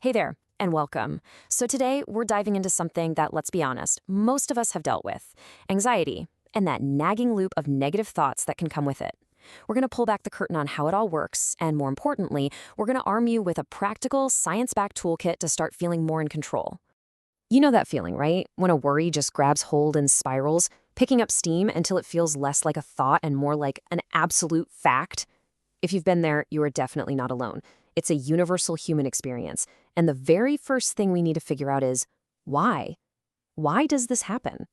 Hey there, and welcome. So today we're diving into something that, let's be honest, most of us have dealt with: anxiety, and that nagging loop of negative thoughts that can come with it. We're going to pull back the curtain on how it all works, and more importantly, we're going to arm you with a practical, science-backed toolkit to start feeling more in control. You know that feeling, right? When a worry just grabs hold and spirals, picking up steam until it feels less like a thought and more like an absolute fact. If you've been there, you are definitely not alone. It's a universal human experience. And the very first thing we need to figure out is, why? Why does this happen?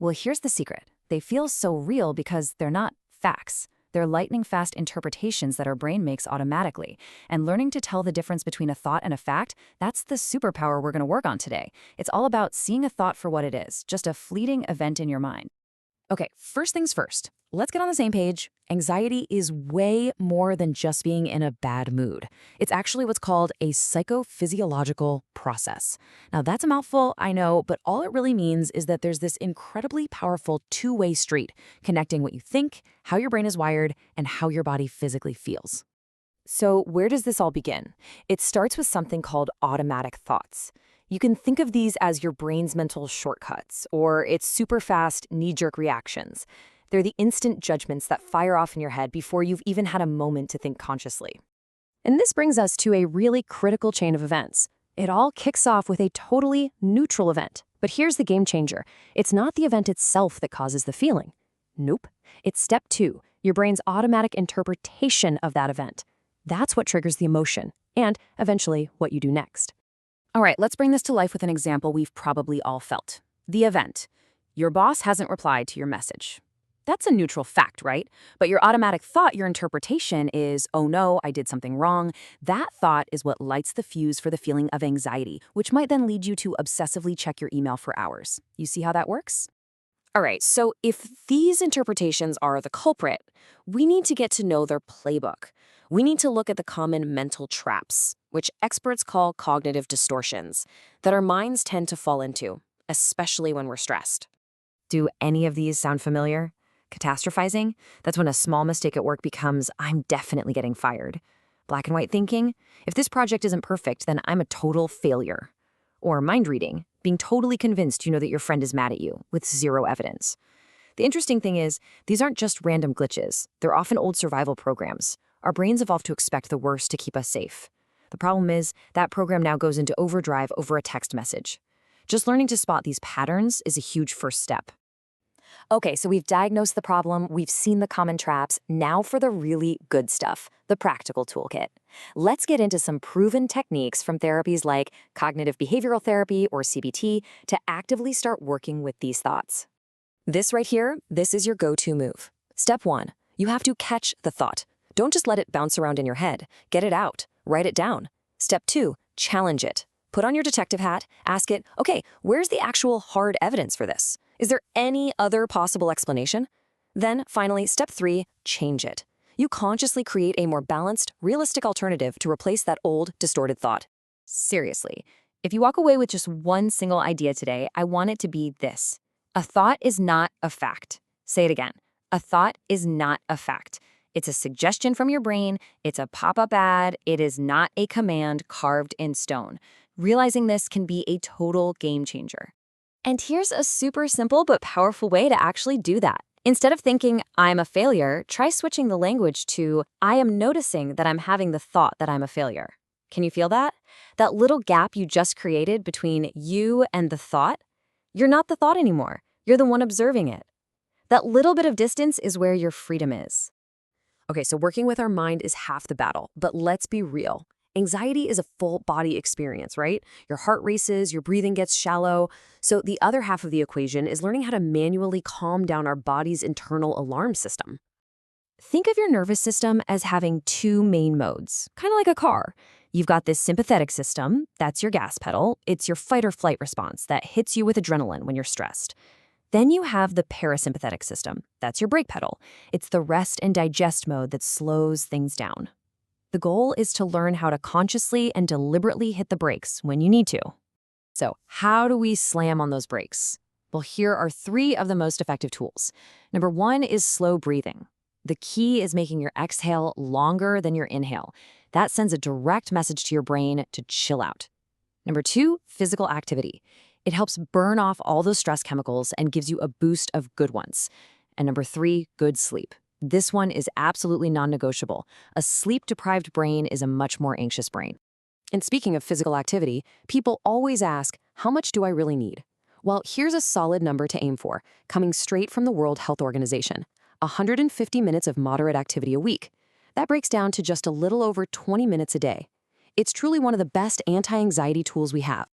Well, here's the secret. They feel so real because they're not facts. They're lightning-fast interpretations that our brain makes automatically. And learning to tell the difference between a thought and a fact, that's the superpower we're going to work on today. It's all about seeing a thought for what it is, just a fleeting event in your mind. Okay, first things first. Let's get on the same page. Anxiety is way more than just being in a bad mood. It's actually what's called a psychophysiological process. Now, that's a mouthful, I know, but all it really means is that there's this incredibly powerful two-way street connecting what you think, how your brain is wired, and how your body physically feels. So where does this all begin? It starts with something called automatic thoughts. You can think of these as your brain's mental shortcuts, or its super fast, knee-jerk reactions. They're the instant judgments that fire off in your head before you've even had a moment to think consciously. And this brings us to a really critical chain of events. It all kicks off with a totally neutral event. But here's the game changer. It's not the event itself that causes the feeling. Nope. It's step 2, your brain's automatic interpretation of that event. That's what triggers the emotion, and eventually what you do next. All right, let's bring this to life with an example we've probably all felt. The event. Your boss hasn't replied to your message. That's a neutral fact, right? But your automatic thought, your interpretation is, oh no, I did something wrong. That thought is what lights the fuse for the feeling of anxiety, which might then lead you to obsessively check your email for hours. You see how that works? All right, so if these interpretations are the culprit, we need to get to know their playbook. We need to look at the common mental traps, which experts call cognitive distortions, that our minds tend to fall into, especially when we're stressed. Do any of these sound familiar? Catastrophizing? That's when a small mistake at work becomes, I'm definitely getting fired. Black and white thinking? If this project isn't perfect, then I'm a total failure. Or mind reading, being totally convinced you know that your friend is mad at you, with zero evidence. The interesting thing is, these aren't just random glitches. They're often old survival programs. Our brains evolved to expect the worst to keep us safe. The problem is, that program now goes into overdrive over a text message. Just learning to spot these patterns is a huge first step. Okay, so we've diagnosed the problem, we've seen the common traps. Now for the really good stuff, the practical toolkit. Let's get into some proven techniques from therapies like cognitive behavioral therapy or CBT to actively start working with these thoughts. This right here, this is your go-to move. Step 1, you have to catch the thought. Don't just let it bounce around in your head. Get it out. Write it down. Step 2, challenge it. Put on your detective hat, ask it, okay, where's the actual hard evidence for this? Is there any other possible explanation? Then, finally, step 3, change it. You consciously create a more balanced, realistic alternative to replace that old, distorted thought. Seriously, if you walk away with just one single idea today, I want it to be this. A thought is not a fact. Say it again. A thought is not a fact. It's a suggestion from your brain. It's a pop-up ad. It is not a command carved in stone. Realizing this can be a total game changer. And here's a super simple but powerful way to actually do that. Instead of thinking, I'm a failure, try switching the language to, I am noticing that I'm having the thought that I'm a failure. Can you feel that? That little gap you just created between you and the thought? You're not the thought anymore. You're the one observing it. That little bit of distance is where your freedom is. Okay, so working with our mind is half the battle, but let's be real. Anxiety is a full body experience, right? Your heart races, your breathing gets shallow. So the other half of the equation is learning how to manually calm down our body's internal alarm system. Think of your nervous system as having 2 main modes, kind of like a car. You've got this sympathetic system, that's your gas pedal. It's your fight or flight response that hits you with adrenaline when you're stressed. Then you have the parasympathetic system, that's your brake pedal. It's the rest and digest mode that slows things down. The goal is to learn how to consciously and deliberately hit the brakes when you need to. So, how do we slam on those brakes? Well, here are 3 of the most effective tools. Number 1 is slow breathing. The key is making your exhale longer than your inhale. That sends a direct message to your brain to chill out. Number 2, physical activity. It helps burn off all those stress chemicals and gives you a boost of good ones. And number 3, good sleep. This one is absolutely non-negotiable. A sleep-deprived brain is a much more anxious brain. And speaking of physical activity, people always ask, how much do I really need? Well, here's a solid number to aim for, coming straight from the World Health Organization. 150 minutes of moderate activity a week. That breaks down to just a little over 20 minutes a day. It's truly one of the best anti-anxiety tools we have.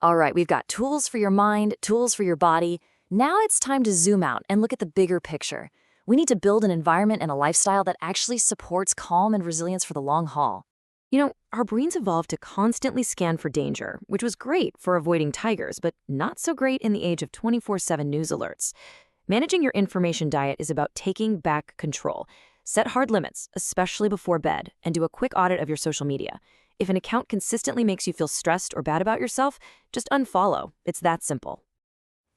All right, we've got tools for your mind, tools for your body. Now it's time to zoom out and look at the bigger picture. We need to build an environment and a lifestyle that actually supports calm and resilience for the long haul. You know, our brains evolved to constantly scan for danger, which was great for avoiding tigers, but not so great in the age of 24/7 news alerts. Managing your information diet is about taking back control. Set hard limits, especially before bed, and do a quick audit of your social media. If an account consistently makes you feel stressed or bad about yourself, just unfollow. It's that simple.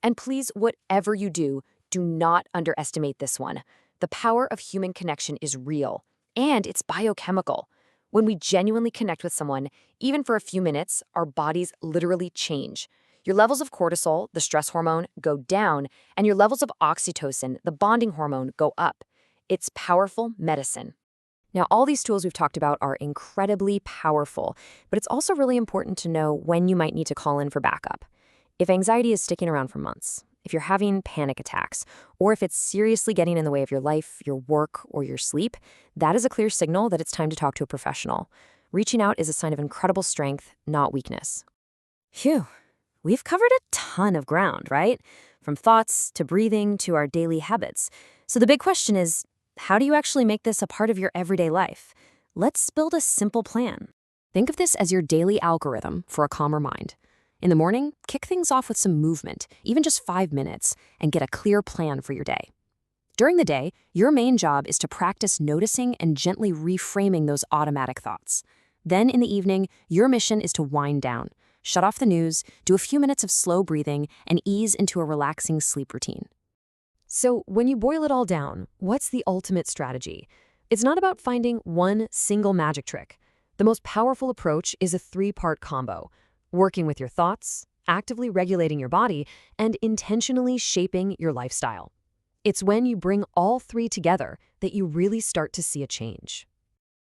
And please, whatever you do not underestimate this one. The power of human connection is real, and it's biochemical. When we genuinely connect with someone, even for a few minutes, our bodies literally change. Your levels of cortisol, the stress hormone, go down, and your levels of oxytocin, the bonding hormone, go up. It's powerful medicine. Now, all these tools we've talked about are incredibly powerful, but it's also really important to know when you might need to call in for backup. If anxiety is sticking around for months, if you're having panic attacks, or if it's seriously getting in the way of your life, your work, or your sleep, that is a clear signal that it's time to talk to a professional. Reaching out is a sign of incredible strength, not weakness. Phew, we've covered a ton of ground, right? From thoughts to breathing to our daily habits. So the big question is, how do you actually make this a part of your everyday life? Let's build a simple plan. Think of this as your daily algorithm for a calmer mind. In the morning, kick things off with some movement, even just 5 minutes, and get a clear plan for your day. During the day, your main job is to practice noticing and gently reframing those automatic thoughts. Then in the evening, your mission is to wind down, shut off the news, do a few minutes of slow breathing, and ease into a relaxing sleep routine. So when you boil it all down, what's the ultimate strategy? It's not about finding one single magic trick. The most powerful approach is a 3-part combo: working with your thoughts, actively regulating your body, and intentionally shaping your lifestyle. It's when you bring all 3 together that you really start to see a change.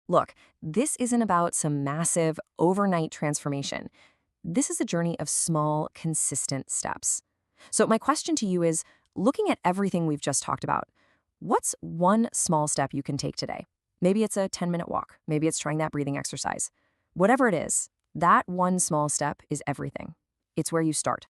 Look, this isn't about some massive, overnight transformation. This is a journey of small, consistent steps. So my question to you is, looking at everything we've just talked about, what's one small step you can take today? Maybe it's a 10-minute walk. Maybe it's trying that breathing exercise. Whatever it is, that one small step is everything. It's where you start.